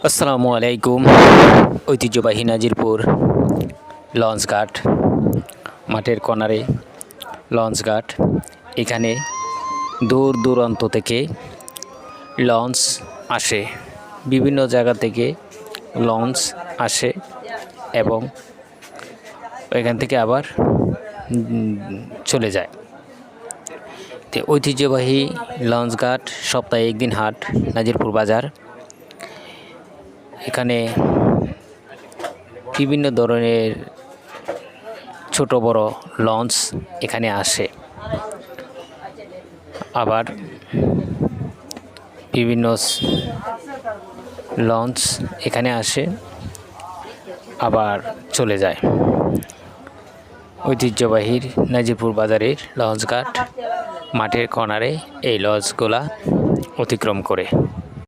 আসসালামু আলাইকুম। ঐতিহ্যবাহী নাজিরপুর লঞ্চঘাট, মাঠের কর্নারে লঞ্চঘাট। এখানে দূর দূরান্ত থেকে লঞ্চ আসে, বিভিন্ন জায়গা থেকে লঞ্চ আসে এবং এখান থেকে আবার চলে যায়। তো ঐতিহ্যবাহী লঞ্চঘাট, সপ্তাহে একদিন হাট, নাজিরপুর বাজার। এখানে বিভিন্ন ধরনের ছোট বড় লঞ্চ এখানে আসে, আবার বিভিন্ন লঞ্চ এখানে আসে আবার চলে যায়। ঐতিহ্যবাহী নাজিরপুর বাজারের লঞ্চঘাট, মাঠের কর্নারে এই লঞ্চগুলা অতিক্রম করে।